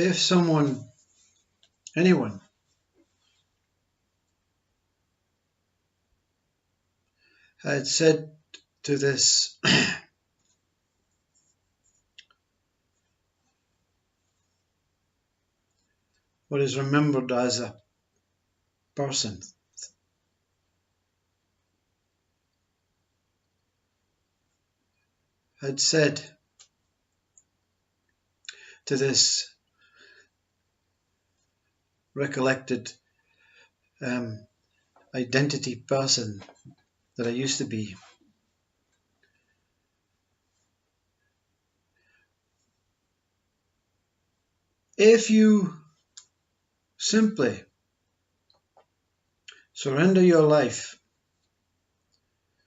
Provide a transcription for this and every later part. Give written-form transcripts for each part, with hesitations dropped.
If someone, anyone, had said to this what is remembered as a person, had said to this recollected identity person that I used to be, if you simply surrender your life,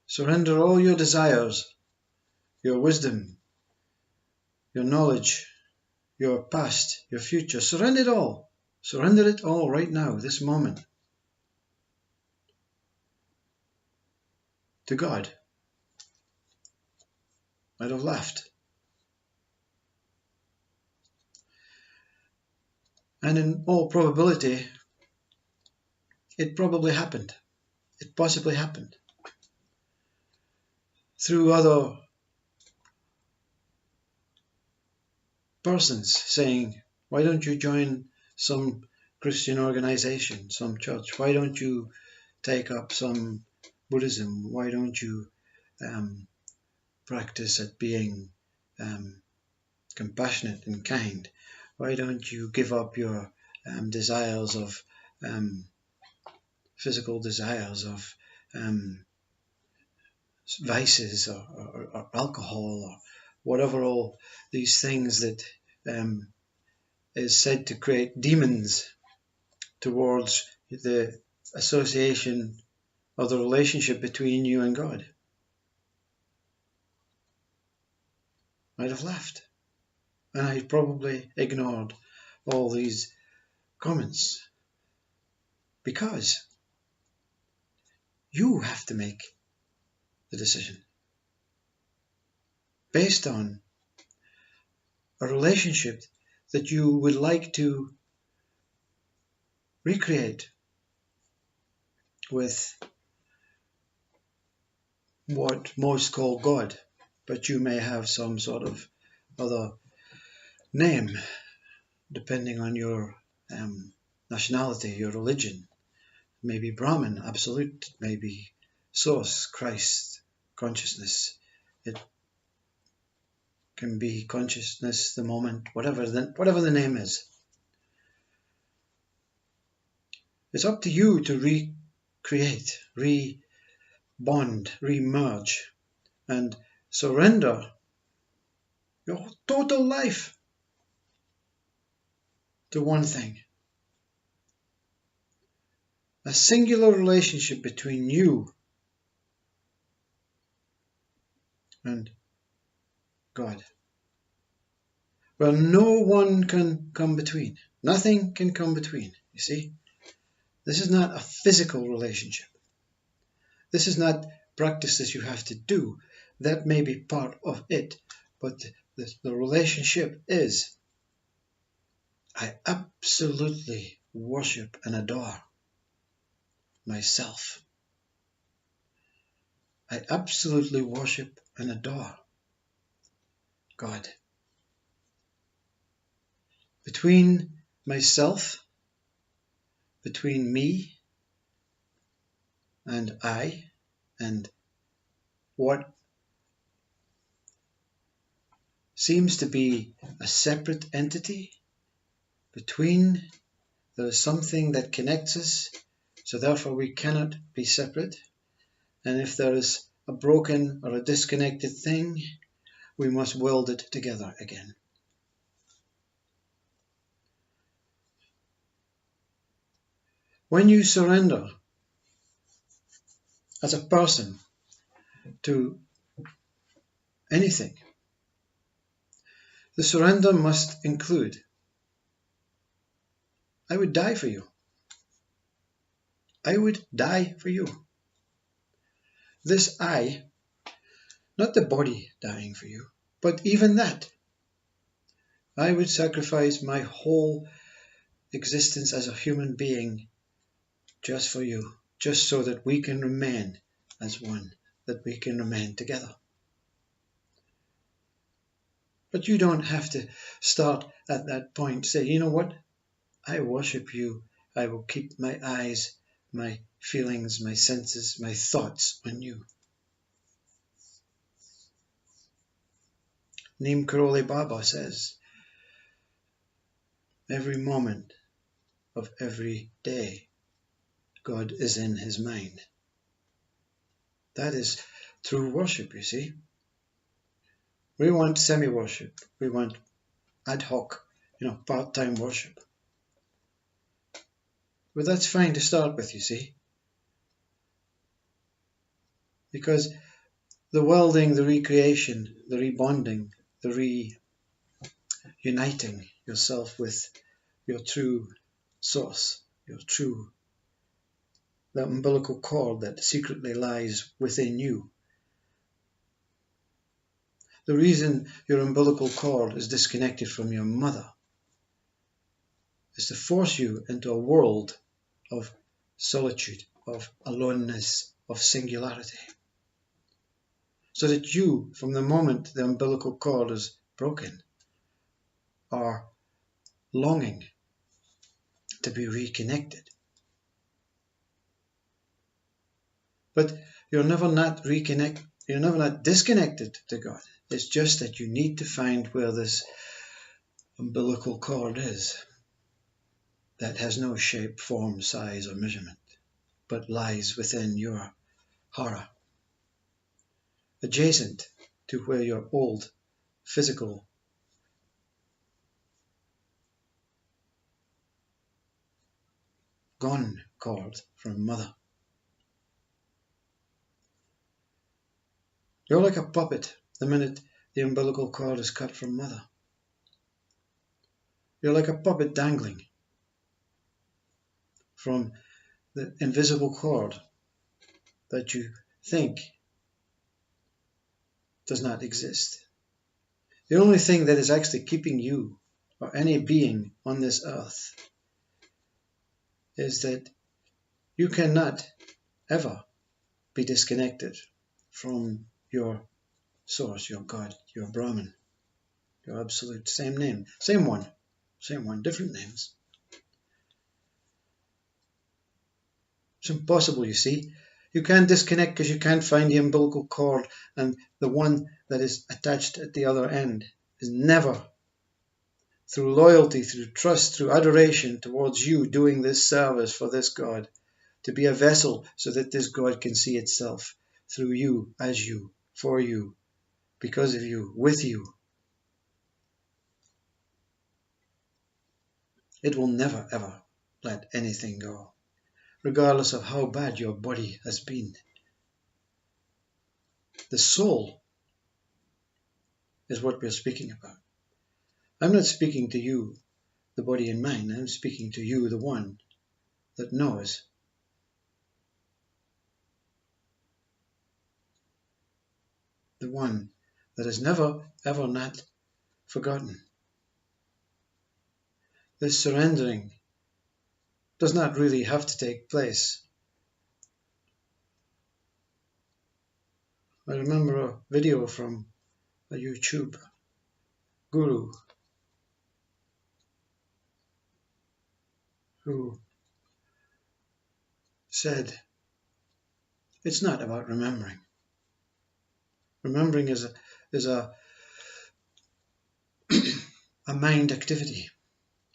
surrender all your desires, your wisdom, your knowledge, your past, your future, surrender it all right now, this moment, to God, I'd have laughed. And in all probability, it probably happened. It possibly happened. Through other persons saying, why don't you join some Christian organization, some church? Why don't you take up some Buddhism? Why don't you practice at being compassionate and kind? Why don't you give up your desires of physical desires of vices or alcohol or whatever, all these things that is said to create demons towards the association or the relationship between you and God? I'd have laughed, and I probably ignored all these comments, because you have to make the decision based on a relationship that you would like to recreate with what most call God, but you may have some sort of other name depending on your nationality, your religion. Maybe Brahman, absolute, maybe Source, Christ, consciousness. It can be consciousness, the moment, whatever the name is. It's up to you to recreate, re-bond, re-merge, and surrender your total life to one thing. A singular relationship between you and God, where no one can come between. Nothing can come between, you see. This is not a physical relationship. This is not practice that you have to do. That may be part of it, but the relationship is, I absolutely worship and adore myself. I absolutely worship and adore God. Between myself, between me and I, and what seems to be a separate entity, between there is something that connects us, so therefore we cannot be separate. And if there is a broken or a disconnected thing, we must weld it together again. When you surrender as a person to anything, the surrender must include, I would die for you. I would die for you. This I, not the body dying for you, but even that, I would sacrifice my whole existence as a human being just for you, just so that we can remain as one, that we can remain together. But you don't have to start at that point. Say, you know what? I worship you. I will keep my eyes, my feelings, my senses, my thoughts on you. Neem Karoli Baba says, every moment of every day, God is in his mind. That is true worship, you see. We want semi-worship. We want ad hoc, part-time worship. But that's fine to start with, you see. Because the welding, the recreation, the rebonding, the reuniting yourself with your true source, that umbilical cord that secretly lies within you. The reason your umbilical cord is disconnected from your mother is to force you into a world of solitude, of aloneness, of singularity. So that you, from the moment the umbilical cord is broken, are longing to be reconnected. But you're never not disconnected to God. It's just that you need to find where this umbilical cord is that has no shape, form, size, or measurement, but lies within your hara, adjacent to where your old physical gone cord from mother. You're like a puppet the minute the umbilical cord is cut from mother. You're like a puppet dangling from the invisible cord that you think does not exist. The only thing that is actually keeping you or any being on this earth is that you cannot ever be disconnected from your source, your God, your Brahman, your absolute, same name, same one, different names. It's impossible, you see. You can't disconnect because you can't find the umbilical cord, and the one that is attached at the other end is never, through loyalty, through trust, through adoration towards you doing this service for this God, to be a vessel so that this God can see itself through you, as you, for you, because of you, with you. It will never, ever let anything go, regardless of how bad your body has been. The soul is what we're speaking about. I'm not speaking to you, the body and mind. I'm speaking to you, the one that knows. The one that is never, ever not forgotten. This surrendering does not really have to take place. I remember a video from a YouTube guru who said, it's not about remembering. Remembering is a mind activity,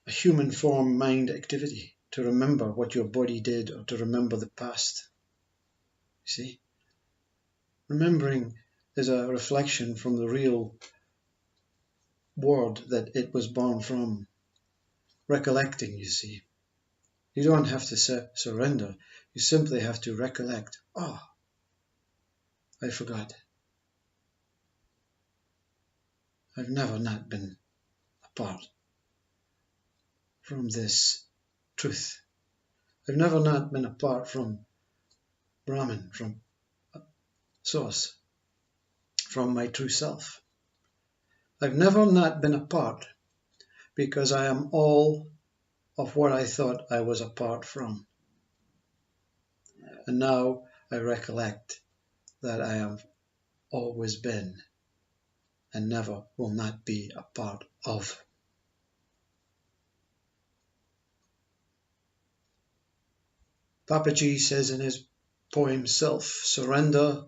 a human form mind activity, to remember what your body did or to remember the past. You see? Remembering is a reflection from the real word that it was born from. Recollecting, you see. You don't have to surrender. You simply have to recollect. Oh, I forgot. I've never not been apart from this truth. I've never not been apart from Brahman, from Source, from my true self. I've never not been apart because I am all of what I thought I was apart from. And now I recollect that I have always been and never will not be a part of. Papaji says in his poem Self, surrender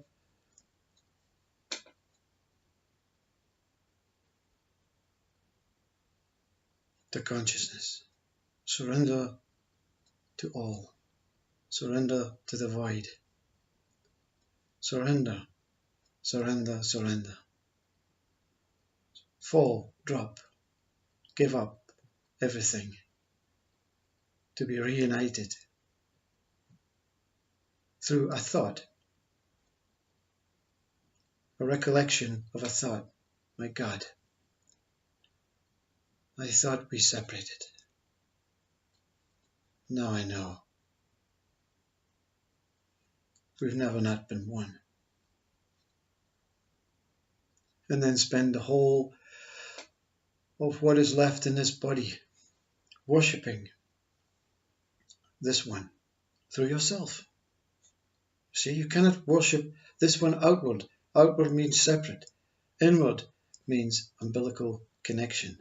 to consciousness, surrender to all, surrender to the void, surrender, surrender, surrender. Fall, drop, give up everything to be reunited through a thought, a recollection of a thought. My God, I thought we separated. Now I know we've never not been one. And then spend the whole of what is left in this body worshipping this one through yourself. See, you cannot worship this one outward. Outward means separate. Inward means umbilical connection,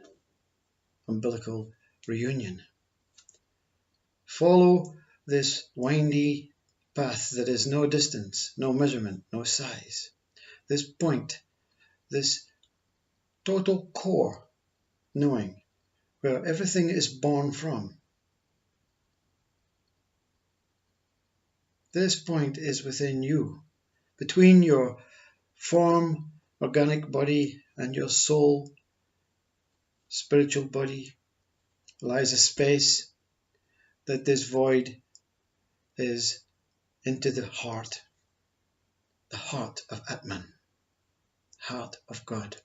umbilical reunion. Follow this windy path that is no distance, no measurement, no size. This point, this total core knowing where everything is born from. This point is within you, between your form, organic body, and your soul, spiritual body, lies a space that this void is into the heart of Atman, heart of God.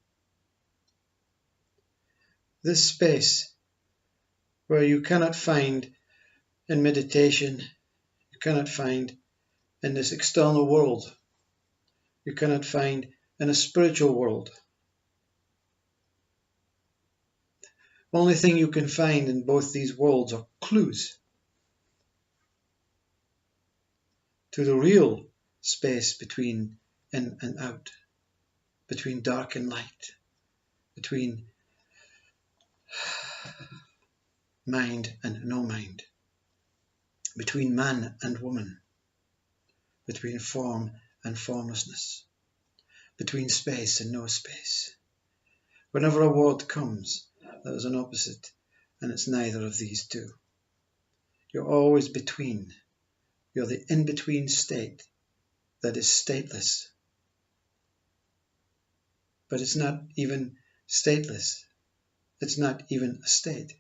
This space where you cannot find in meditation, you cannot find in this external world, you cannot find in a spiritual world. Only thing you can find in both these worlds are clues to the real space between in and out, between dark and light, between mind and no mind, between man and woman, between form and formlessness, between space and no space. Whenever a word comes, there is an opposite, and it's neither of these two. You're always between. You're the in-between state that is stateless. But it's not even stateless. It's not even a state.